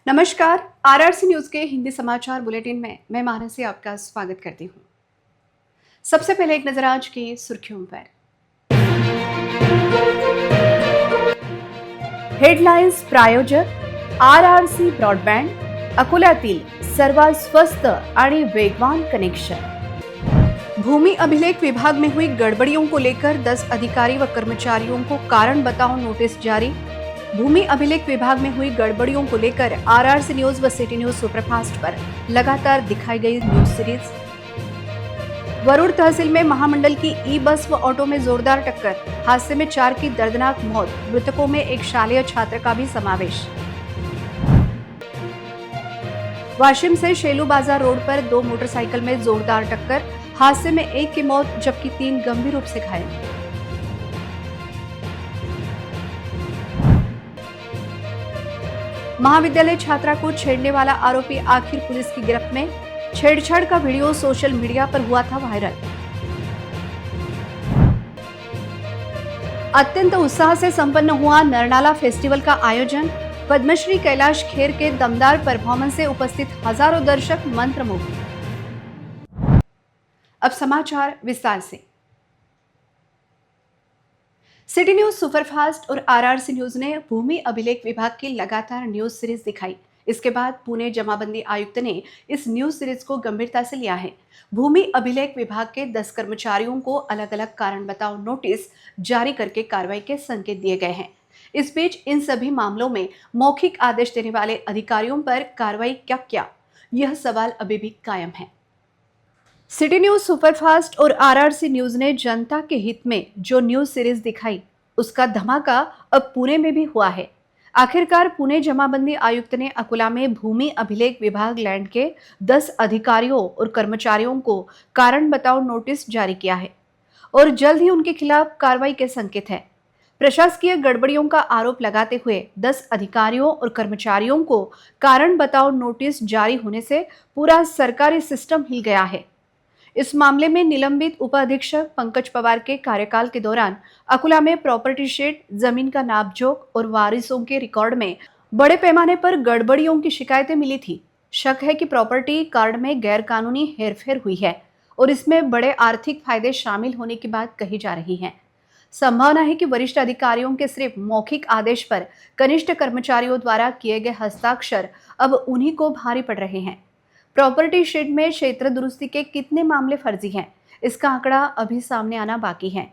नमस्कार। RRC news के हिंदी समाचार बुलेटिन में मैं मानसी आपका स्वागत करती हूँ। सबसे पहले एक नजर आज की सुर्खियों पर। हेडलाइन्स प्रायोजक आरआरसी ब्रॉडबँड, अकोल्यातील सर्वात स्वस्त आणि वेगवान कनेक्शन। भूमि अभिलेख विभाग में हुई गड़बड़ियों को लेकर 10 अधिकारी व कर्मचारियों को कारण बताओ नोटिस जारी। भूमि अभिलेख विभाग में हुई गड़बड़ियों को लेकर आरआरसी न्यूज व सिटी न्यूज सुपरफास्ट पर लगातार दिखाई गई न्यूज सीरीज। वरुड़ तहसील में महामंडल की ई बस व ऑटो में जोरदार टक्कर, हादसे में 4 की दर्दनाक मौत, मृतकों में एक शालेय छात्र का भी समावेश। वाशिम से शेलू बाजार रोड पर 2 मोटरसाइकिल में जोरदार टक्कर, हादसे में 1 की मौत जबकि 3 गंभीर रूप से घायल। महाविद्यालय छात्रा को छेड़ने वाला आरोपी आखिर पुलिस की गिरफ्त में, छेड़छाड़ का वीडियो सोशल मीडिया पर हुआ था वायरल। अत्यंत उत्साह से संपन्न हुआ नरनाला फेस्टिवल का आयोजन, पद्मश्री कैलाश खेर के दमदार परफॉर्मेंस से उपस्थित हजारों दर्शक मंत्रमुग्ध। अब समाचार विस्तार से। सिटी न्यूज सुपरफास्ट और आरआरसी न्यूज ने भूमि अभिलेख विभाग की लगातार न्यूज सीरीज दिखाई। इसके बाद पुणे जमाबंदी आयुक्त ने इस न्यूज सीरीज को गंभीरता से लिया है। भूमि अभिलेख विभाग के 10 कर्मचारियों को अलग अलग कारण बताओ नोटिस जारी करके कार्रवाई के संकेत दिए गए हैं। इस बीच इन सभी मामलों में मौखिक आदेश देने वाले अधिकारियों पर कार्रवाई क्या, यह सवाल अभी भी कायम है। सिटी न्यूज सुपरफास्ट और आरआरसी न्यूज ने जनता के हित में जो न्यूज सीरीज दिखाई, उसका धमाका अब पुणे में भी हुआ है। आखिरकार पुणे जमाबंदी आयुक्त ने अकोला में भूमि अभिलेख विभाग लैंड के 10 अधिकारियों और कर्मचारियों को कारण बताओ नोटिस जारी किया है और जल्द ही उनके खिलाफ कार्रवाई के संकेत है। प्रशासकीय गड़बड़ियों का आरोप लगाते हुए 10 अधिकारियों और कर्मचारियों को कारण बताओ नोटिस जारी होने से पूरा सरकारी सिस्टम हिल गया है। इस मामले में निलंबित उप अधीक्षक पंकज पवार के कार्यकाल के दौरान अकोला में प्रॉपर्टी शेड, जमीन का नापजोख और वारिसों के रिकॉर्ड में बड़े पैमाने पर गड़बड़ियों की शिकायतें मिली थी। शक है कि प्रॉपर्टी कार्ड में गैरकानूनी हेरफेर हुई है और इसमें बड़े आर्थिक फायदे शामिल होने की बात कही जा रही है। संभावना है कि वरिष्ठ अधिकारियों के सिर्फ मौखिक आदेश पर कनिष्ठ कर्मचारियों द्वारा किए गए हस्ताक्षर अब उन्हीं को भारी पड़ रहे हैं। प्रॉपर्टी शेड में क्षेत्र दुरुस्ती के कितने मामले फर्जी हैं, इसका आंकड़ा अभी सामने आना बाकी है।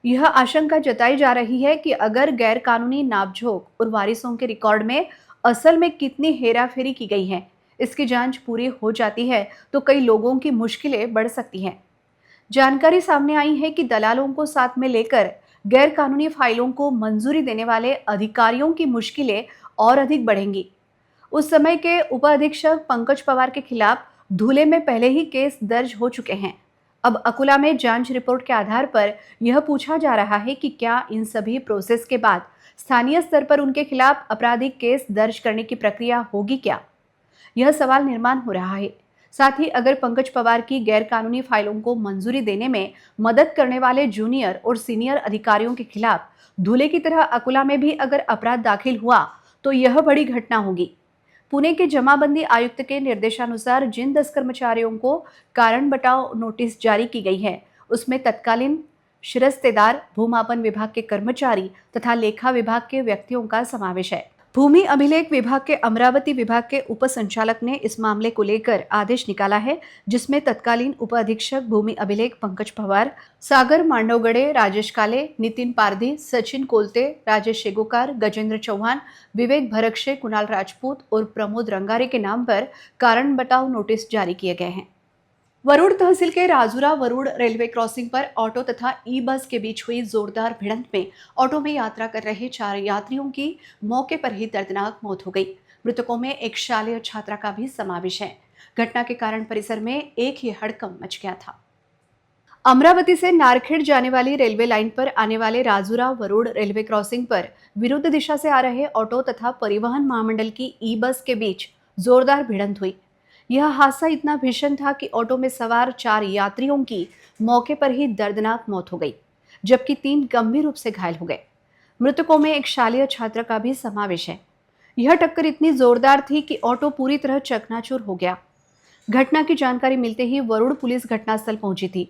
यह आशंका जताई जा रही है कि अगर गैर कानूनी नापजोख और वारिसों के रिकॉर्ड में असल में कितनी हेराफेरी की गई है, इसकी जांच पूरी हो जाती है तो कई लोगों की मुश्किलें बढ़ सकती हैं। जानकारी सामने आई है कि दलालों को साथ में लेकर गैर कानूनी फाइलों को मंजूरी देने वाले अधिकारियों की मुश्किलें और अधिक बढ़ेंगी। उस समय के उप अधीक्षक पंकज पवार के खिलाफ धूले में पहले ही केस दर्ज हो चुके हैं। अब अकोला में जांच रिपोर्ट के आधार पर यह पूछा जा रहा है कि क्या इन सभी प्रोसेस के बाद स्थानीय स्तर पर उनके खिलाफ आपराधिक केस दर्ज करने की प्रक्रिया होगी क्या? यह सवाल निर्माण हो रहा है। साथ ही अगर पंकज पवार की गैरकानूनी फाइलों को मंजूरी देने में मदद करने वाले जूनियर और सीनियर अधिकारियों के खिलाफ धूले की तरह अकोला में भी अगर अपराध दाखिल हुआ तो यह बड़ी घटना होगी। पुणे के जमाबंदी आयुक्त के निर्देशानुसार जिन 10 कर्मचारियों को कारण बताओ नोटिस जारी की गई है, उसमें तत्कालीन शिरस्तेदार, भूमापन विभाग के कर्मचारी तथा लेखा विभाग के व्यक्तियों का समावेश है। भूमि अभिलेख विभाग के अमरावती विभाग के उप संचालक ने इस मामले को लेकर आदेश निकाला है, जिसमें तत्कालीन उप अधीक्षक भूमि अभिलेख पंकज पवार, सागर मांडवगड़े, राजेश काले, नितिन पारधी, सचिन कोलते, राजेश शेगोकार, गजेंद्र चौहान, विवेक भरक्षे, कुणाल राजपूत और प्रमोद रंगारे के नाम पर कारण बताओ नोटिस जारी किए गए हैं। वरुड़ तहसील के राजुरा वरुड़ रेलवे क्रॉसिंग पर ऑटो तथा ई बस के बीच हुई जोरदार भिड़ंत में ऑटो में यात्रा कर रहे 4 यात्रियों की मौके पर ही दर्दनाक मौत हो गई। मृतकों में एक शालेय छात्रा का भी समावेश है। घटना के कारण परिसर में एक ही हड़कंप मच गया था। अमरावती से नारखेड़ जाने वाली रेलवे लाइन पर आने वाले राजुरा वरुड़ रेलवे क्रॉसिंग पर विरुद्ध दिशा से आ रहे ऑटो तथा परिवहन महामंडल की ई बस के बीच जोरदार भिड़ंत हुई। यह हादसा इतना भीषण था कि ऑटो में सवार 4 यात्रियों की मौके पर ही दर्दनाक मौत हो गई, जबकि 3 गंभीर रूप से घायल हो गए। मृतकों में एक शालेय छात्र का भी समावेश है। यह टक्कर इतनी जोरदार थी कि ऑटो पूरी तरह चकनाचूर हो गया। घटना की जानकारी मिलते ही वरुण पुलिस घटनास्थल पहुंची थी।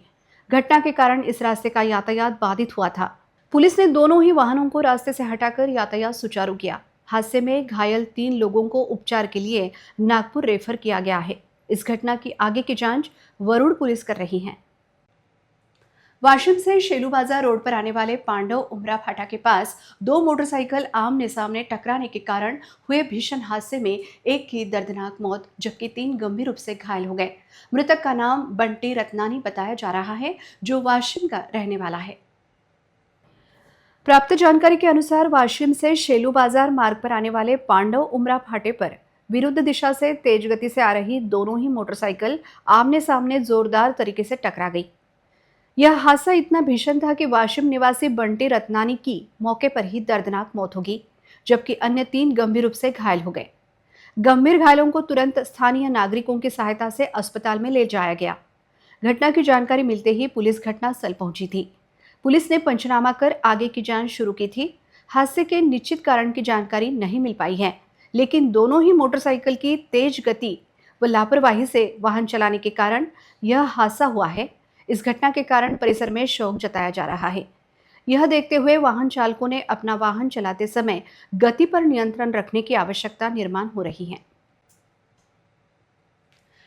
घटना के कारण इस रास्ते का यातायात बाधित हुआ था। पुलिस ने दोनों ही वाहनों को रास्ते से हटाकर यातायात सुचारू किया। हादसे में घायल 3 लोगों को उपचार के लिए नागपुर रेफर किया गया है। इस घटना की आगे की जांच वरुण पुलिस कर रही है। वाशिम से शेलू बाजार रोड पर आने वाले पांडव उमरा फाटा के पास 2 मोटरसाइकिल आमने सामने टकराने के कारण हुए भीषण हादसे में एक की दर्दनाक मौत जबकि 3 गंभीर रूप से घायल हो गए। मृतक का नाम बंटी रत्नानी बताया जा रहा है, जो वाशिम का रहने वाला है। प्राप्त जानकारी के अनुसार वाशिम से शेलू बाजार मार्ग पर आने वाले पांडव उमरा फाटे पर विरुद्ध दिशा से तेज गति से आ रही दोनों ही मोटरसाइकिल आमने सामने जोरदार तरीके से टकरा गई। यह हादसा इतना भीषण था कि वाशिम निवासी बंटी रत्नानी की मौके पर ही दर्दनाक मौत हो गई, जबकि अन्य 3 गंभीर रूप से घायल हो गए। गंभीर घायलों को तुरंत स्थानीय नागरिकों की सहायता से अस्पताल में ले जाया गया। घटना की जानकारी मिलते ही पुलिस घटनास्थल पहुंची थी। पुलिस ने पंचनामा कर आगे की जांच शुरू की थी। हादसे के निश्चित कारण की जानकारी नहीं मिल पाई है, लेकिन दोनों ही मोटरसाइकिल की तेज गति व लापरवाही से वाहन चलाने के कारण यह हादसा हुआ है। इस घटना के कारण परिसर में शोक जताया जा रहा है। यह देखते हुए वाहन चालकों ने अपना वाहन चलाते समय गति पर नियंत्रण रखने की आवश्यकता निर्माण हो रही है।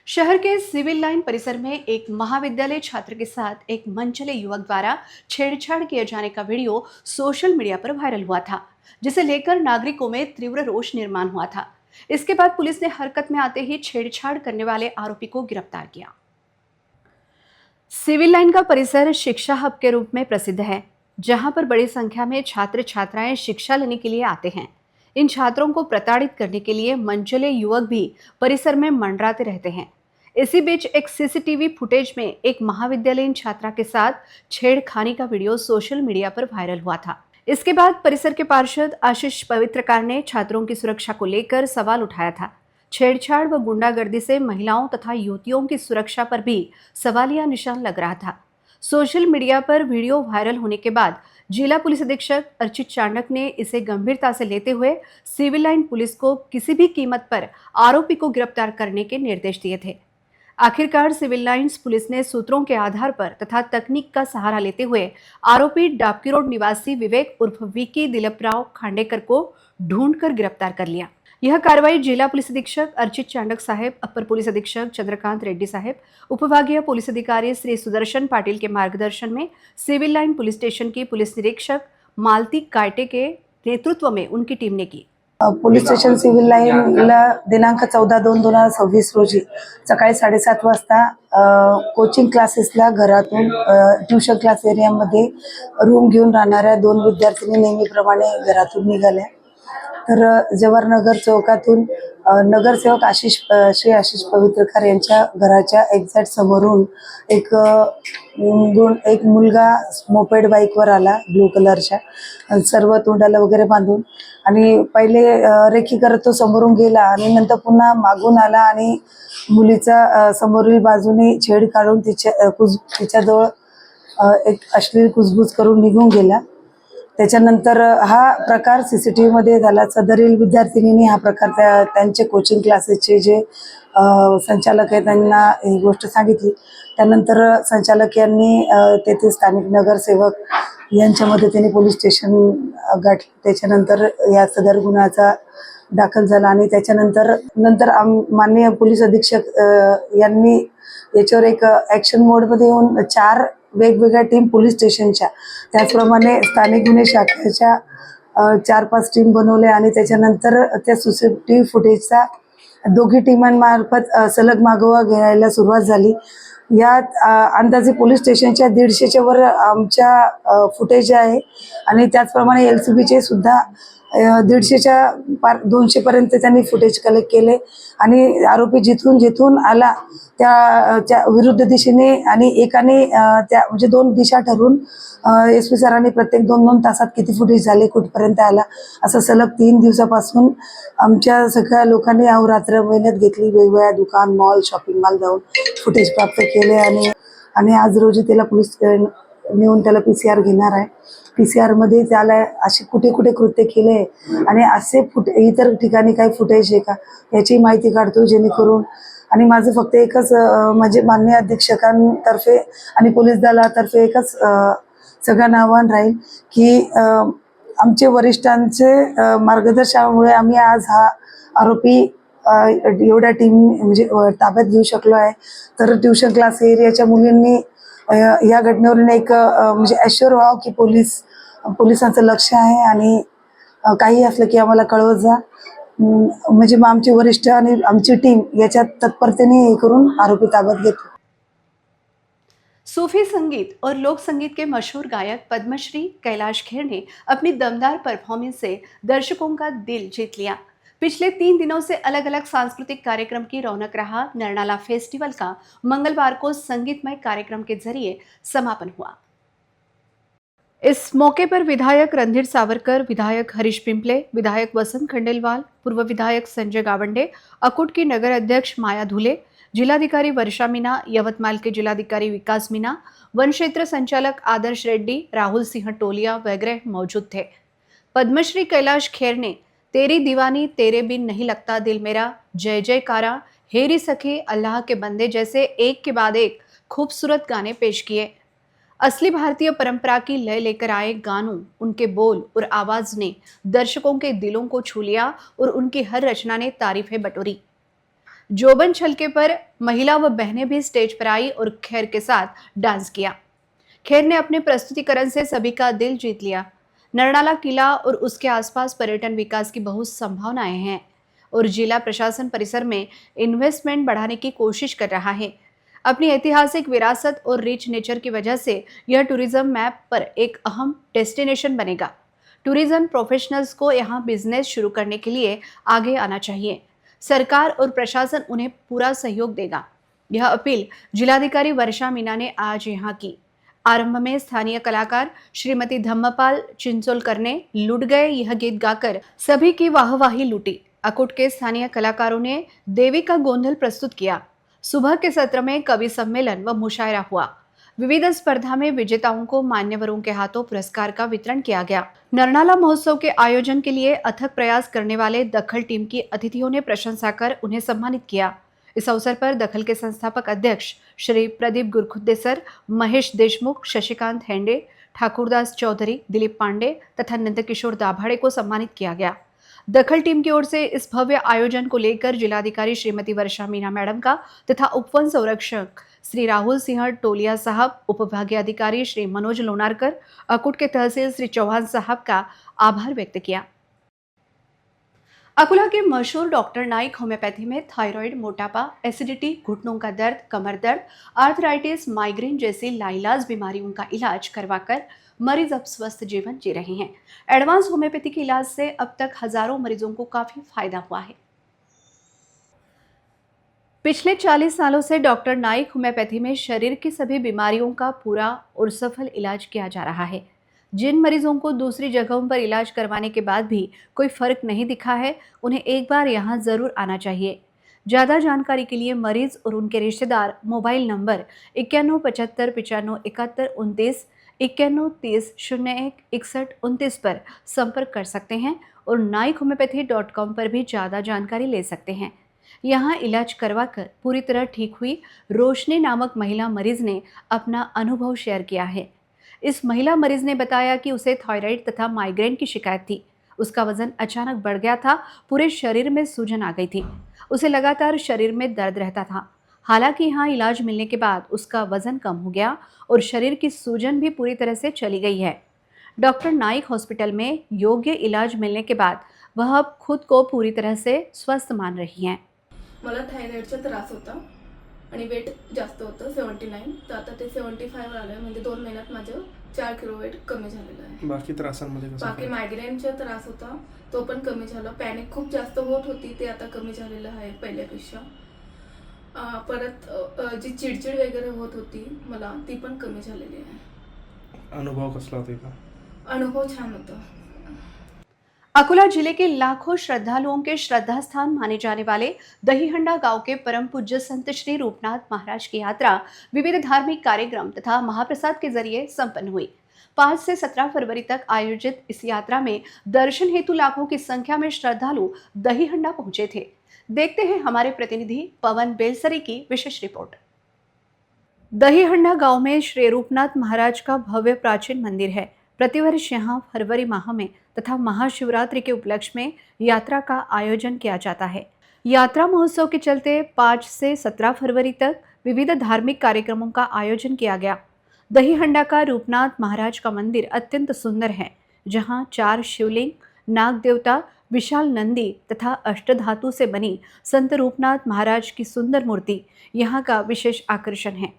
शहर के सिविल लाइन परिसर में एक महाविद्यालय छात्र के साथ एक मनचले युवक द्वारा छेड़छाड़ किए जाने का वीडियो सोशल मीडिया पर वायरल हुआ था, जिसे लेकर नागरिकों में तीव्र रोष निर्माण हुआ था। इसके बाद पुलिस ने हरकत में आते ही छेड़छाड़ करने वाले आरोपी को गिरफ्तार किया। सिविल लाइन का परिसर शिक्षा हब के रूप में प्रसिद्ध है, जहां पर बड़ी संख्या में छात्र छात्राएं शिक्षा लेने के लिए आते हैं। इन छात्रों को प्रताड़ित करने के लिए मनचले युवक भी परिसर में मंडराते रहते हैं। इसी बीच एक सीसीटीवी फुटेज में एक महाविद्यालयीन छात्रा के साथ छेड़खानी का वीडियो सोशल मीडिया पर वायरल हुआ था। इसके बाद परिसर के पार्षद आशीष पवित्रकार ने छात्रों की सुरक्षा को लेकर सवाल उठाया था। छेड़छाड़ व गुंडागर्दी से महिलाओं तथा युवतियों की सुरक्षा पर भी सवालिया निशान लग रहा था। सोशल मीडिया पर वीडियो वायरल होने के बाद जिला पुलिस अधीक्षक अर्चित चांडक ने इसे गंभीरता से लेते हुए सिविल लाइन पुलिस को किसी भी कीमत पर आरोपी को गिरफ्तार करने के निर्देश दिए थे। आखिरकार सिविल लाइंस पुलिस ने सूत्रों के आधार पर तथा तकनीक का सहारा लेते हुए आरोपी डाबकी रोड निवासी विवेक उर्फ विकी दिलीपराव खांडेकर को ढूंढकर गिरफ्तार कर लिया। यह कार्रवाई जिला पुलिस अधीक्षक अर्चित चांडक साहेब, अपर पुलिस अधीक्षक चंद्रकांत रेड्डी साहेब, उपविभागीय पुलिस अधिकारी श्री सुदर्शन पाटिल के मार्गदर्शन में सिविल लाइन पुलिस स्टेशन की पुलिस निरीक्षक मालती कायटे के नेतृत्व में उनकी टीम ने की। पोलीस स्टेशन सिव्हिल लाईनला दिनांक 14/2/2026 रोजी सकाळी 7:30 वाजता कोचिंग क्लासेसला घरातून ट्युशन क्लास एरियामध्ये रूम घेऊन राहणाऱ्या 2 विद्यार्थिनी नेहमीप्रमाणे घरातून निघाल्या। तर जवाहरनगर चौकातून नगरसेवक श्री आशिष पवित्रकार यांच्या घराच्या एक्झॅक्ट समोरून एक मुलगा मोपेड बाईकवर आला ब्लू कलरच्या, सर्व तोंडाला वगैरे बांधून, आणि पहिले रेखी करत तो समोरून गेला आणि नंतर पुन्हा मागून आला आणि मुलीचा समोरील बाजूने छेड काढून तिच्याजवळ एक अश्लील कुजबूज करून निघून गेला। त्याच्यानंतर हा प्रकार सीसीटीव्ही मध्ये झाला। सदरील विद्यार्थिनींनी हा प्रकार त्यांचे कोचिंग क्लासेसचे जे संचालक आहेत त्यांना ही गोष्ट सांगितली। त्यानंतर संचालक यांनी तेथे स्थानिक नगरसेवक यांच्या मदतीने पोलीस स्टेशन गाठले। त्याच्यानंतर या सदर गुन्ह्याचा दाखल झाला आणि त्याच्यानंतर माननीय पोलीस अधीक्षक यांनी याच्यावर एक ॲक्शन मोडमध्ये येऊन 4 वेगवेगळ्या टीम पोलीस स्टेशनच्या, त्याचप्रमाणे स्थानिक गुन्हे शाखेच्या 4-5 टीम बनवल्या आणि त्याच्यानंतर त्या सीसीटीव्ही फुटेजचा दोघी टीमांमार्फत सलग मागोवा घ्यायला सुरुवात झाली। यात अंदाजे पोलीस स्टेशनच्या 150च्या वर आमच्या फुटेज आहे आणि त्याचप्रमाणे एलसीबीचे सुद्धा 150च्या पार 200 पर्यंत त्यांनी फुटेज कलेक्ट केले आणि आरोपी जिथून आला त्या विरुद्ध दिशेने आणि एकाने त्या म्हणजे 2 दिशा ठरवून एसपी सरांनी प्रत्येक 2-2 तासात किती फुटेज झाले, कुठपर्यंत आला, असं सलग 3 दिवसापासून आमच्या सगळ्या लोकांनी अहोरात्र मेहनत घेतली। वेगवेगळ्या दुकान, मॉल, शॉपिंग मॉल जाऊन फुटेज प्राप्त केले आणि आज रोजी त्याला पोलीस नेऊन त्याला PCR घेणार आहे. PCR मध्ये त्याला असे कुठे कुठे कृत्य केले आणि असे इतर ठिकाणी काही फुटेज आहे का याची माहिती काढतो, जेणेकरून आणि माझं फक्त एकच म्हणजे माननीय अधीक्षकांतर्फे आणि पोलीस दलातर्फे एकच सगळ्यांना आव्हान राहील की आमचे वरिष्ठांचे मार्गदर्शनामुळे आम्ही आज हा आरोपी एवढ्या टीम म्हणजे ताब्यात घेऊ शकलो आहे. तर ट्युशन क्लास एरियाच्या मुलींनी या घटनेवरून एक म्हणजे ॲश्युअर व्हावं की पोलिसांचं लक्ष आहे आणि काही असलं की आम्हाला कळवत जा. म्हणजे मग आमचे वरिष्ठ आणि आमची टीम याच्यात तत्परतेने हे करून आरोपी ताब्यात घेतो. सूफी संगीत और लोक संगीत के मशहूर गायक पद्मश्री कैलाश खेर ने अपनी दमदार परफॉर्मेंस से दर्शकों का दिल जीत लिया। पिछले 3 दिनों से अलग अलग सांस्कृतिक कार्यक्रम की रौनक रहा नरनाला फेस्टिवल का मंगलवार को संगीतमय कार्यक्रम के जरिए समापन हुआ। इस मौके पर विधायक रणधीर सावरकर, विधायक हरीश पिंपले, विधायक वसंत खंडेलवाल, पूर्व विधायक संजय गावंडे, अकुट की नगर अध्यक्ष माया धुले, जिलाधिकारी वर्षा मीना, यवतमाल के जिलाधिकारी विकास मीना, वन क्षेत्र संचालक आदर्श रेड्डी, राहुल सिंह टोलिया वगैरह मौजूद थे। पद्मश्री कैलाश खेर ने तेरी दीवानी, तेरे बिन नहीं लगता दिल मेरा, जय जयकारा, हेरी सखे, अल्लाह के बंदे जैसे एक के बाद एक खूबसूरत गाने पेश किए। असली भारतीय परंपरा की लय लेकर आए गानों, उनके बोल और आवाज ने दर्शकों के दिलों को छू लिया और उनकी हर रचना ने तारीफें बटोरी। जोबन छलके पर महिला व बहनें भी स्टेज पर आई और खेर के साथ डांस किया। खेर ने अपने प्रस्तुतिकरण से सभी का दिल जीत लिया। नरनाला किला और उसके आसपास पर्यटन विकास की बहुत संभावनाएं हैं और जिला प्रशासन परिसर में इन्वेस्टमेंट बढ़ाने की कोशिश कर रहा है। अपनी ऐतिहासिक विरासत और रिच नेचर की वजह से यह टूरिज्म मैप पर एक अहम डेस्टिनेशन बनेगा। टूरिज्म प्रोफेशनल्स को यहाँ बिजनेस शुरू करने के लिए आगे आना चाहिए। सरकार और प्रशासन उन्हें पूरा सहयोग देगा। यह अपील जिलाधिकारी वर्षा मीना ने आज यहाँ की। आरंभ में स्थानीय कलाकार श्रीमती धम्मपाल चिंचोलकर ने लुट गए यह गीत गाकर सभी की वाहवाही लूटी। अकुट के स्थानीय कलाकारों ने देवी का गोंधल प्रस्तुत किया। सुबह के सत्र में कवि सम्मेलन व मुशायरा हुआ। विविध स्पर्धा में विजेताओं को मान्यवरों के हाथों पुरस्कार का वितरण किया गया। नरनाला महोत्सव के आयोजन के लिए अथक प्रयास करने वाले दखल टीम की अतिथियों ने प्रशंसा कर उन्हें सम्मानित किया। इस अवसर पर दखल के संस्थापक अध्यक्ष श्री प्रदीप गुरखुद्दे सर, महेश देशमुख, शशिकांत हेंडे, ठाकुरदास चौधरी, दिलीप पांडे तथा नंदकिशोर दाभाड़े को सम्मानित किया गया। दखल टीम की ओर से इस भव्य आयोजन को लेकर जिलाधिकारी श्रीमती वर्षा मीना मैडम का तथा उपवन संरक्षक श्री राहुल सिंह टोलिया साहब, उपविभागीय अधिकारी श्री मनोज लोनारकर, अकुट के तहसील श्री चौहान साहब का आभार व्यक्त किया। अकोला के मशहूर डॉक्टर नाइक होम्योपैथी में थायराइड, मोटापा, एसिडिटी, घुटनों का दर्द, कमर दर्द, आर्थराइटिस, माइग्रेन जैसी लाइलाज बीमारियों का इलाज करवाकर मरीज अब स्वस्थ जीवन जी रहे हैं। एडवांस होम्योपैथी के इलाज से अब तक हजारों मरीजों को काफी फायदा हुआ है। पिछले 40 सालों से डॉक्टर नाइक होम्योपैथी में शरीर की सभी बीमारियों का पूरा और सफल इलाज किया जा रहा है। जिन मरीजों को दूसरी जगहों पर इलाज करवाने के बाद भी कोई फर्क नहीं दिखा है, उन्हें एक बार यहाँ जरूर आना चाहिए। ज़्यादा जानकारी के लिए मरीज और उनके रिश्तेदार मोबाइल नंबर 9175957129, 9130016129 पर संपर्क कर सकते हैं और naikhomeopathy.com पर भी ज़्यादा जानकारी ले सकते हैं। यहाँ इलाज करवाकर पूरी तरह ठीक हुई रोशनी नामक महिला मरीज ने अपना अनुभव शेयर किया है। इस महिला मरीज ने बताया कि उसे थायराइड तथा माइग्रेन की शिकायत थी। उसका वजन अचानक बढ़ गया था, पूरे शरीर में सूजन आ गई थी। उसे लगातार शरीर में दर्द रहता था। हालांकि यहाँ इलाज मिलने के बाद उसका वजन कम हो गया और शरीर की सूजन भी पूरी तरह से चली गई है। डॉक्टर नाइक हॉस्पिटल में योग्य इलाज मिलने के बाद वह अब खुद को पूरी तरह से स्वस्थ मान रही हैं। मला थायरॉइडचा त्रास होता आणि वेट जास्त होतं 79, तर आता ते 75 आलं आहे. म्हणजे 2 महिन्यात माझं 4 किलो वेट कमी झालेलं आहे. बाकी त्रासांमध्ये कसं बाकी मायग्रेनचा त्रास होता तो पण कमी झाला. पॅनिक खूप जास्त होत होती, ते आता कमी झालेलं आहे पहिल्यापेक्षा. परत जी चिडचिड वगैरे होत होती मला, ती पण कमी झालेली आहे. अनुभव कसला होता का? अनुभव छान होता. अकोला जिले के लाखों श्रद्धालुओं के श्रद्धा स्थान माने जाने वाले दहीहंडा गांव के परम पूज्य संत श्री रूपनाथ महाराज की यात्रा विविध धार्मिक कार्यक्रम तथा महाप्रसाद के जरिए संपन्न हुई। 5 से 17 फरवरी तक आयोजित इस यात्रा में दर्शन हेतु लाखों की संख्या में श्रद्धालु दहीहंडा पहुंचे थे। देखते हैं हमारे प्रतिनिधि पवन बेलसरी की विशेष रिपोर्ट। दहीहंडा गांव में श्री रूपनाथ महाराज का भव्य प्राचीन मंदिर है। प्रतिवर्ष यहाँ फरवरी माह में तथा महाशिवरात्रि के उपलक्ष्य में यात्रा का आयोजन किया जाता है। यात्रा महोत्सव के चलते 5 से 17 फरवरी तक विविध धार्मिक कार्यक्रमों का आयोजन किया गया। दहीहंडा का रूपनाथ महाराज का मंदिर अत्यंत सुंदर है, जहाँ 4 शिवलिंग, नाग देवता, विशाल नंदी तथा अष्टधातु से बनी संत रूपनाथ महाराज की सुंदर मूर्ति यहाँ का विशेष आकर्षण है।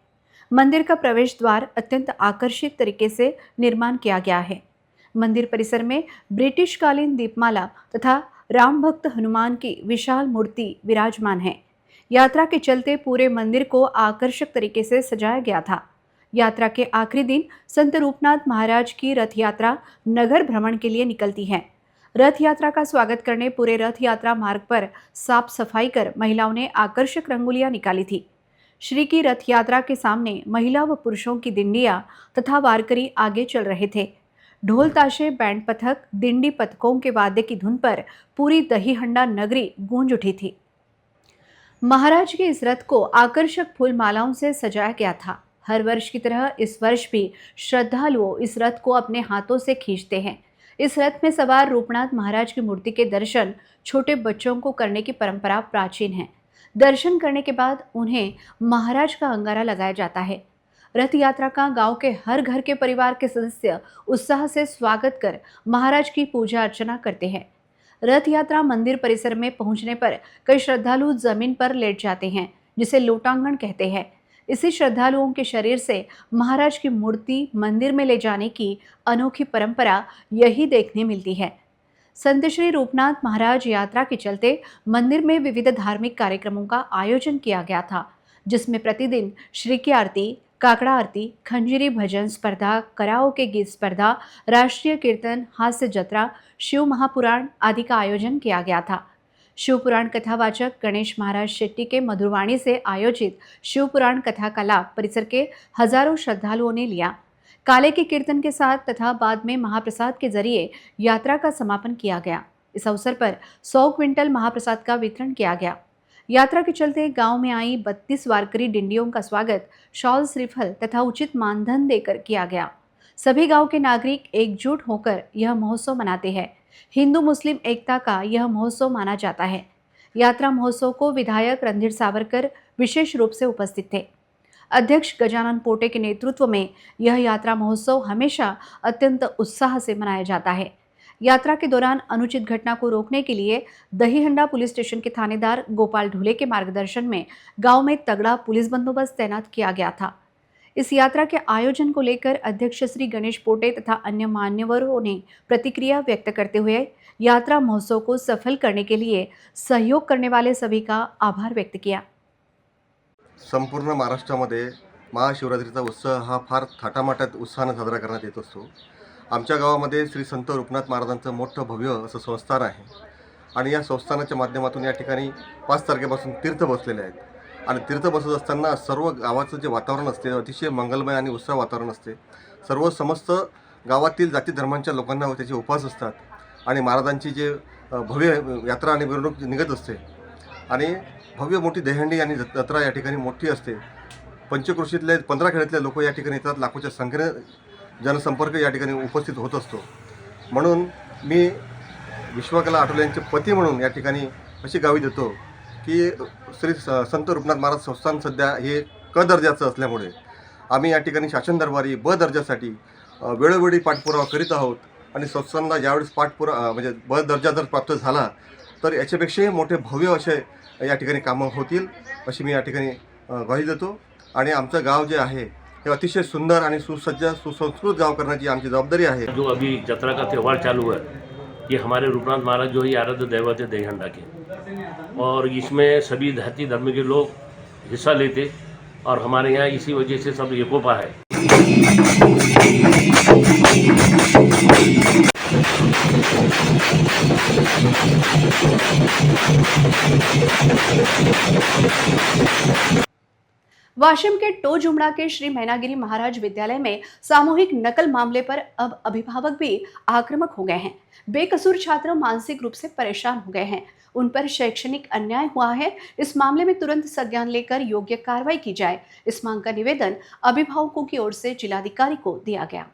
मंदिर का प्रवेश द्वार अत्यंत आकर्षित तरीके से निर्माण किया गया है। मंदिर परिसर में ब्रिटिश कालीन दीपमाला तथा राम भक्त हनुमान की विशाल मूर्ति विराजमान है। यात्रा के चलते पूरे मंदिर को आकर्षक तरीके से सजाया गया था। यात्रा के आखिरी दिन संत रूपनाथ महाराज की रथ यात्रा नगर भ्रमण के लिए निकलती है। रथ यात्रा का स्वागत करने पूरे रथ यात्रा मार्ग पर साफ सफाई कर महिलाओं ने आकर्षक रंगोलियां निकाली थी। श्री की रथ यात्रा के सामने महिला व पुरुषों की दिंडियां तथा वारकरी आगे चल रहे थे। ढोल ताशे, बैंड पथक, दिंडी पथकों के वाद्य की धुन पर पूरी दहीहंडा नगरी गूंज उठी थी। महाराज के इस रथ को आकर्षक फूल मालाओं से सजाया गया था। हर वर्ष की तरह इस वर्ष भी श्रद्धालुओं इस रथ को अपने हाथों से खींचते हैं। इस रथ में सवार रूपनाथ महाराज की मूर्ति के दर्शन छोटे बच्चों को करने की परंपरा प्राचीन है। दर्शन करने के बाद उन्हें महाराज का अंगारा लगाया जाता है। रथ यात्रा का गांव के हर घर के परिवार के सदस्य उत्साह से स्वागत कर महाराज की पूजा अर्चना करते हैं। रथ यात्रा मंदिर परिसर में पहुंचने पर कई श्रद्धालु जमीन पर लेट जाते हैं, जिसे लोटांगण कहते हैं। इसी श्रद्धालुओं के शरीर से महाराज की मूर्ति मंदिर में ले जाने की अनोखी परंपरा यही देखने मिलती है। संत श्री रूपनाथ महाराज यात्रा के चलते मंदिर में विविध धार्मिक कार्यक्रमों का आयोजन किया गया था, जिसमें प्रतिदिन श्री की आरती, काकड़ा आरती, खंजीरी भजन स्पर्धा, कराओके गीत स्पर्धा, राष्ट्रीय कीर्तन, हास्य जत्रा, शिव महापुराण आदि का आयोजन किया गया था। शिव पुराण कथावाचक गणेश महाराज शेट्टी के मधुरवाणी से आयोजित शिव पुराण कथा का लाभ परिसर के हजारों श्रद्धालुओं ने लिया। काले के कीर्तन के साथ तथा बाद में महाप्रसाद के जरिए यात्रा का समापन किया गया। इस अवसर पर 100 क्विंटल महाप्रसाद का वितरण किया गया। यात्रा के चलते गांव में आई 32 वारकरी डिंडियों का स्वागत शॉल, श्रीफल तथा उचित मानधन देकर किया गया। सभी गांव के नागरिक एकजुट होकर यह महोत्सव मनाते हैं। हिंदू मुस्लिम एकता का यह महोत्सव माना जाता है। यात्रा महोत्सव को विधायक रणधीर सावरकर विशेष रूप से उपस्थित थे। अध्यक्ष गजानन पोटे के नेतृत्व में यह यात्रा महोत्सव हमेशा अत्यंत उत्साह से मनाया जाता है। यात्रा के दौरान अनुचित घटना को रोकने के लिए दहीहंडा पुलिस स्टेशन के थानेदार गोपाल ढोले के मार्गदर्शन में गांव में तगड़ा पुलिस बंदोबस्त तैनात किया गया था। इस यात्रा के आयोजन को लेकर अध्यक्ष श्री गणेश पोटे तथा अन्य मान्यवरों ने प्रतिक्रिया व्यक्त करते हुए यात्रा महोत्सव को सफल करने के लिए सहयोग करने वाले सभी का आभार व्यक्त किया। संपूर्ण महाराष्ट्रामध्ये महाशिवरात्रीचा उत्सव हा फार थाटामाटात उत्साहाने साजरा करण्यात येत असतो। आमच्या गावामध्ये श्री संत रूपनाथ महाराजांचं मोठं भव्य असं संस्थान आहे आणि या संस्थानाच्या माध्यमातून या ठिकाणी 5 तारखेपासून तीर्थ बसलेले आहेत आणि तीर्थ बसत असताना सर्व गावाचं जे वातावरण असते अतिशय मंगलमय आणि उत्साह वातावरण असते। सर्व समस्त गावातील जाती धर्मांच्या लोकांना त्याचे उपवास असतात आणि महाराजांची जे भव्य यात्रा आणि मिरवणूक निघत असते आणि भव्य मोठी दहीहंडी आणि जत्रा या ठिकाणी मोठी असते। पंचक्रोशीतले 15 खेड्यातले लोक या ठिकाणी येतात। लाखोच्या संख्येने जनसंपर्क या ठिकाणी उपस्थित होत असतो। म्हणून मी विश्वकला आठवले यांचे पती म्हणून या ठिकाणी अशी गावी देतो की श्री संत रूपनाथ महाराज संस्थान सध्या हे क दर्जाचं असल्यामुळे आम्ही या ठिकाणी शासन दरबारी ब दर्जासाठी वेळोवेळी पाठपुरावा करीत आहोत आणि संस्थांना ज्यावेळेस पाठपुरावा म्हणजे ब दर्जा जर प्राप्त झाला तर याच्यापेक्षाही मोठे भव्य असे या ठिकाणी कामं होतील अशी मी या ठिकाणी ग्वाही देतो। आणि आमचं गाव जे आहे हे अतिशय सुंदर आणि सुसज्ज सुसंस्कृत गाँव करने की आमची जवाबदारी है। जो अभी जत्रा का त्यौहार चालू है ये हमारे रूपनाथ महाराज जो ही आराध्य दैवत है दहीहंडा के, और इसमें सभी जाति धर्म के लोग हिस्सा लेते और हमारे यहाँ इसी वजह से सब एकोपा है। वाशिम के टोजुमड़ा के श्री मैनागिरी महाराज विद्यालय में सामूहिक नकल मामले पर अब अभिभावक भी आक्रामक हो गए हैं। बेकसूर छात्र मानसिक रूप से परेशान हो गए हैं। उन पर शैक्षणिक अन्याय हुआ है। इस मामले में तुरंत संज्ञान लेकर योग्य कार्रवाई की जाए। इस मांग का निवेदन अभिभावकों की ओर से जिलाधिकारी को दिया गया।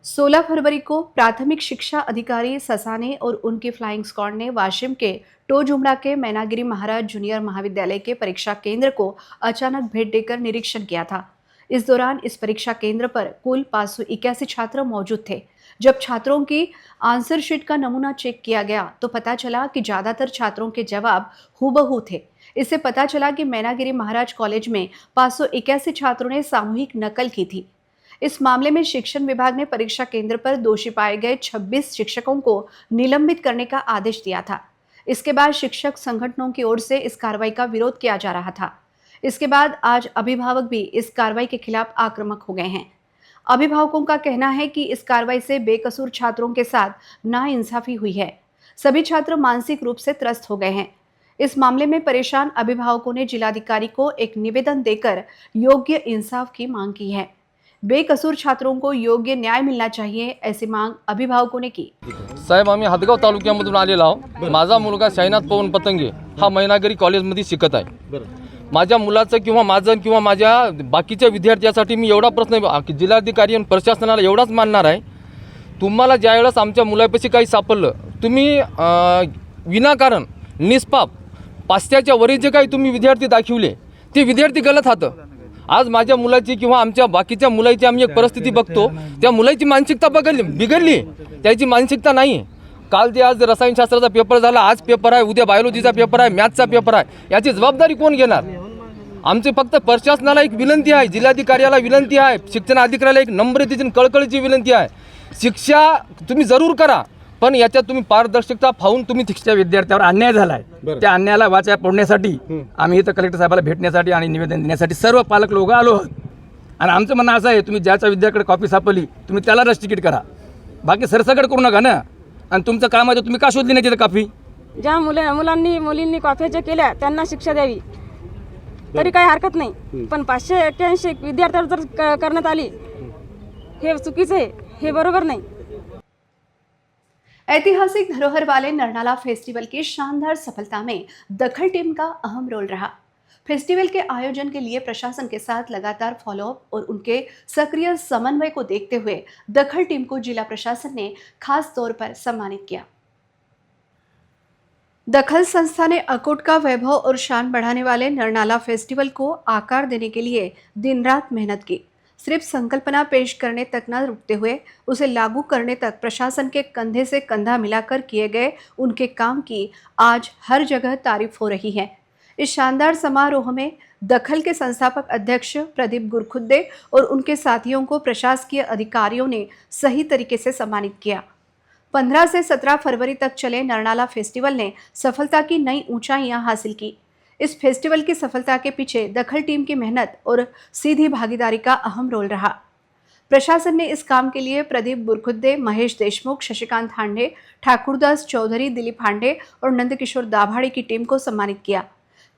16 फरवरी को प्राथमिक शिक्षा अधिकारी ससाने और उनकी फ्लाइंग स्क्वाड ने वाशिम के टोजुमड़ा के मैनागिरी महाराज जूनियर महाविद्यालय के परीक्षा केंद्र को अचानक भेंट देकर निरीक्षण किया था। इस दौरान इस परीक्षा केंद्र पर कुल 581 छात्र मौजूद थे। जब छात्रों की आंसर शीट का नमूना चेक किया गया तो पता चला कि ज्यादातर छात्रों के जवाब हूबहू थे। इससे पता चला कि मैनागिरी महाराज कॉलेज में 581 छात्रों ने सामूहिक नकल की थी। इस मामले में शिक्षण विभाग ने परीक्षा केंद्र पर दोषी पाए गए 26 शिक्षकों को निलंबित करने का आदेश दिया था। इसके बाद शिक्षक संगठनों की ओर से इस कार्रवाई का विरोध किया जा रहा था। इसके बाद आज अभिभावक भी इस कार्रवाई के खिलाफ आक्रामक हो गए हैं। अभिभावकों का कहना है कि इस कार्रवाई से बेकसूर छात्रों के साथ नाइंसाफी हुई है। सभी छात्र मानसिक रूप से त्रस्त हो गए हैं। इस मामले में परेशान अभिभावकों ने जिलाधिकारी को एक निवेदन देकर योग्य इंसाफ की मांग की है। बेकसूर छात्रों को योग्य न्याय मिलना चाहिए, ऐसी मांग अभिभावकों ने की। साहेब, आम्ही हदगाव तालुक्यामधून आलेलो आहोत। माझा मुलगा शायनाथ पवन पतंगे हा मैनागिरी कॉलेजमध्ये शिकत आहे। माझ्या मुलाचं किंवा माझं किंवा माझ्या बाकीच्या विद्यार्थ्यांसाठी मी एवढा प्रश्न जिल्हाधिकारी आणि प्रशासनाला एवढाच मानणार आहे, तुम्हाला ज्यावेळेस आमच्या मुलापाशी काही सापडलं, तुम्ही विनाकारण निष्पाप पास्त्याच्या वरील जे काही तुम्ही विद्यार्थी दाखवले ते विद्यार्थी गलत हात। आज माझ्या मुलाची किंवा आमच्या बाकीच्या मुलाची आम्ही एक परिस्थिती बघतो, त्या मुलाची मानसिकता बिघडली, त्याची मानसिकता नाही। काल ते आज रसायनशास्त्राचा पेपर झाला, आज पेपर आहे, उद्या बायोलॉजीचा पेपर आहे, मॅथ्सचा पेपर आहे, याची जबाबदारी कोण घेणार? आमची फक्त प्रशासनाला एक विनंती आहे, जिल्हाधिकाऱ्याला विनंती आहे, शिक्षण अधिकाऱ्याला एक नम्रतेची कळकळीची विनंती आहे, शिक्षा तुम्ही जरूर करा, पण याच्यात तुम्ही पारदर्शकता पाहून तुम्ही शिक्षण विद्यार्थ्यावर अन्याय झालाय, त्या अन्यायाला वाचा फोडण्यासाठी आम्ही इथं कलेक्टर साहेबाला भेटण्यासाठी आणि निवेदन देण्यासाठी सर्व पालक लोक आलो आहोत। आणि आमचं म्हणणं असं आहे, तुम्ही ज्याच्या विद्यार्थ्याकडे कॉपी सापडली तुम्ही त्याला रस्टिकेट करा, बाकी सरसकट करू नका ना। आणि तुमचं काम आहे, तुम्ही का शोधली नाही तिथं कॉपी? ज्या मुलींनी कॉपीच्या केल्या त्यांना शिक्षा द्यावी तरी काही हरकत नाही, पण 581 विद्यार्थ्यांवर जर करण्यात आली हे चुकीचं आहे, हे बरोबर नाही। ऐतिहासिक धरोहर वाले नरनाला फेस्टिवल की शानदार सफलता में दखल टीम का अहम रोल रहा। फेस्टिवल के आयोजन के लिए प्रशासन के साथ लगातार फॉलोअप और उनके सक्रिय समन्वय को देखते हुए दखल टीम को जिला प्रशासन ने खास तौर पर सम्मानित किया। दखल संस्था ने अकोट का वैभव और शान बढ़ाने वाले नरनाला फेस्टिवल को आकार देने के लिए दिन रात मेहनत की। सिर्फ संकल्पना पेश करने तक न रुकते हुए उसे लागू करने तक प्रशासन के कंधे से कंधा मिलाकर किए गए उनके काम की आज हर जगह तारीफ हो रही है। इस शानदार समारोह में दखल के संस्थापक अध्यक्ष प्रदीप गुरखुद्दे और उनके साथियों को प्रशासकीय अधिकारियों ने सही तरीके से सम्मानित किया। 15 से 17 फरवरी तक चले नरनाला फेस्टिवल ने सफलता की नई ऊंचाइयां हासिल की। इस फेस्टिवल की सफलता के पीछे दखल टीम की मेहनत और सीधी भागीदारी का अहम रोल रहा। प्रशासन ने इस काम के लिए प्रदीप गुरखुद्दे, महेश देशमुख, शशिकांत हांडे, ठाकुरदास चौधरी, दिलीप हांडे और नंदकिशोर दाभाड़े की टीम को सम्मानित किया।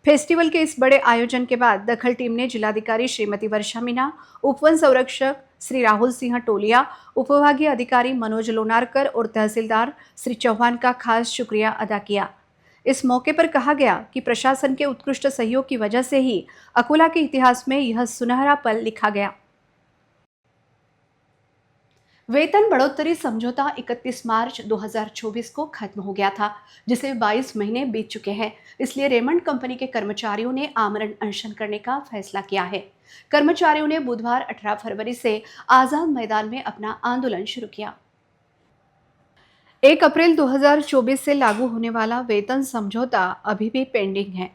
फेस्टिवल के इस बड़े आयोजन के बाद दखल टीम ने जिलाधिकारी श्रीमती वर्षा मीना, उपवन संरक्षक श्री राहुल सिंह टोलिया, उपविभागीय अधिकारी मनोज लोनारकर और तहसीलदार श्री चौहान का खास शुक्रिया अदा किया। इस मौके पर कहा गया कि प्रशासन के उत्कृष्ट सहयोग की वजह से ही अकोला के इतिहास में यह सुनहरा पल लिखा गया। वेतन बढ़ोतरी समझौता 31 मार्च 2024 को खत्म हो गया था, जिसे 22 महीने बीत चुके हैं। इसलिए रेमंड कंपनी के कर्मचारियों ने आमरण अनशन करने का फैसला किया है। कर्मचारियों ने बुधवार 18 फरवरी से आजाद मैदान में अपना आंदोलन शुरू किया। 1 अप्रैल 2024 से लागू होने वाला वेतन समझौता अभी भी पेंडिंग है।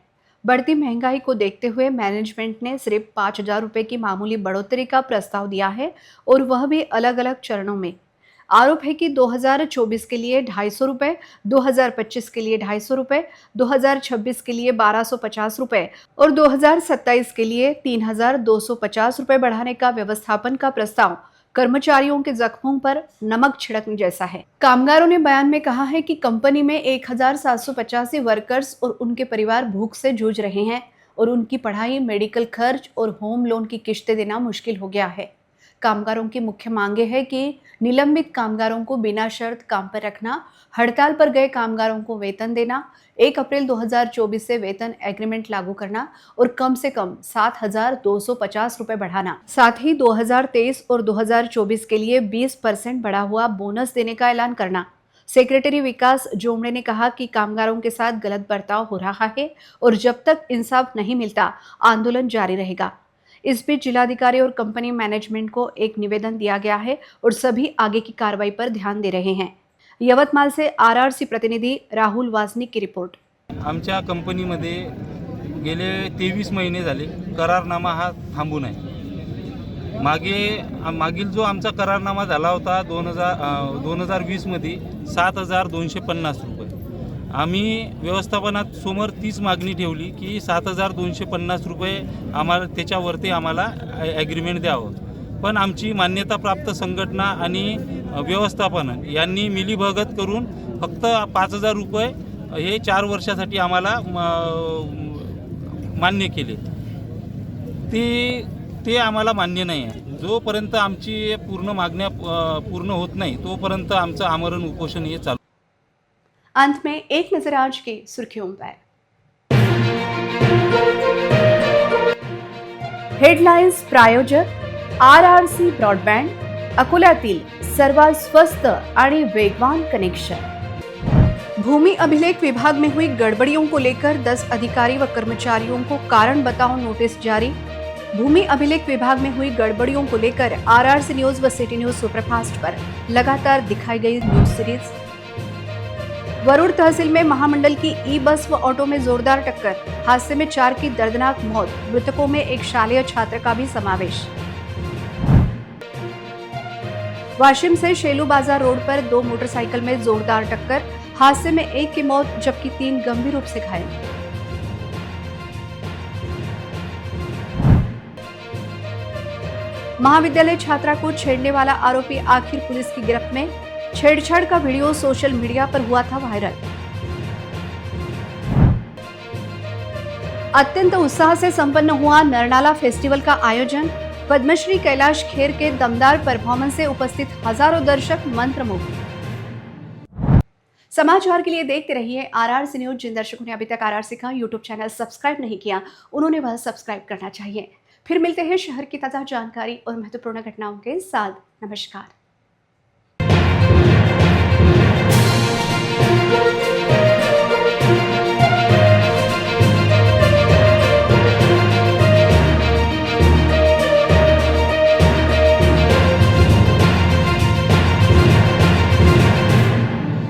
बढ़ती महंगाई को देखते हुए मैनेजमेंट ने सिर्फ 5,000 रुपये की मामूली बढ़ोतरी का प्रस्ताव दिया है और वह भी अलग अलग चरणों में। आरोप है कि 2024 के लिए 250 रुपये, 2025 के लिए 250 रुपये, 2026 के लिए 1250 रुपये और 2027 के लिए 3,250 रुपये बढ़ाने का व्यवस्थापन का प्रस्ताव कर्मचारियों के जख्मों पर नमक छिड़कने जैसा है। कामगारों ने बयान में कहा है कि कंपनी में 1785 वर्कर्स और उनके परिवार भूख से जूझ रहे हैं और उनकी पढ़ाई, मेडिकल खर्च और होम लोन की किश्तें देना मुश्किल हो गया है। कामगारों की मुख्य मांगे हैं कि निलंबित कामगारों को बिना शर्त काम पर रखना, हड़ताल पर गए कामगारों को वेतन देना, 1 अप्रैल 2024 से वेतन एग्रीमेंट लागू करना और कम से कम 7,250 रुपए बढ़ाना। साथ ही 2023 और 2024 के लिए 20% बढ़ा हुआ बोनस देने का ऐलान करना। सेक्रेटरी विकास जोमड़े ने कहा कि कामगारों के साथ गलत बर्ताव हो रहा है और जब तक इंसाफ नहीं मिलता आंदोलन जारी रहेगा। इस बीच जिलाधिकारी और कंपनी मैनेजमेंट को एक निवेदन दिया गया है और सभी आगे की कार्रवाई पर ध्यान दे रहे हैं। यवतमाळ से आरआरसी प्रतिनिधी राहुल वासनिक की रिपोर्ट। आमच्या कंपनीमध्ये गेले 23 महिने झाले करारनामा हा थांबून आहे। मागील जो आमचा करारनामा झाला होता 2020 मध्ये 7,250 रुपये। आम्ही व्यवस्थापनात समोर तीच मागणी ठेवली की 7,250 रुपये आम्हाला त्याच्यावरती आम्हाला ॲग्रीमेंट द्यावं, पण आमची मान्यता प्राप्त संघटना आणि व्यवस्थापन यांनी मिलीभगत करून फक्त 5,000 रुपये हे 4 वर्षासाठी आम्हाला मान्य केले। ते आम्हाला मान्य नाही आहे। जोपर्यंत आमची पूर्ण मागण्या पूर्ण होत नाही तोपर्यंत आमचं आमरण उपोषण हे चालू। अंत में एक नजर आज की सुर्खियों पर। हेडलाइन्स प्रायोजक आरआरसी ब्रॉडबँड, अकोल्यातील सर्वात स्वस्त आणि वेगवान कनेक्शन। भूमि अभिलेख विभाग में हुई गड़बड़ियों को लेकर 10 अधिकारी व कर्मचारियों को कारण बताओ नोटिस जारी। भूमि अभिलेख विभाग में हुई गड़बड़ियों को लेकर आरआरसी न्यूज व सिटी न्यूज सुपरफास्ट पर लगातार दिखाई गई न्यूज सीरीज। वरुड़ तहसील में महामंडल की ई बस व ऑटो में जोरदार टक्कर, हादसे में 4 की दर्दनाक मौत, मृतकों में एक शालेय छात्र का भी समावेश। वाशिम से शेलू बाजार रोड पर 2 मोटरसाइकिल में जोरदार टक्कर, हादसे में 1 की मौत जबकि 3 गंभीर रूप से घायल। महाविद्यालय छात्रा को छेड़ने वाला आरोपी आखिर पुलिस की गिरफ्त में, छेड़छाड़ का वीडियो सोशल मीडिया पर हुआ था वायरल। अत्यंत उत्साह से संपन्न हुआ नरनाला फेस्टिवल का आयोजन, पद्मश्री कैलाश खेर के दमदार परफॉर्मेंस से उपस्थित हजारों दर्शक मंत्रमुग्ध। समाचार के लिए देखते रहिए आरआरसी न्यूज। जिन दर्शकों ने अभी तक आरआरसी का यूट्यूब चैनल सब्सक्राइब नहीं किया उन्होंने वह सब्सक्राइब करना चाहिए। फिर मिलते हैं शहर की ताजा जानकारी और महत्वपूर्ण घटनाओं के साथ। नमस्कार।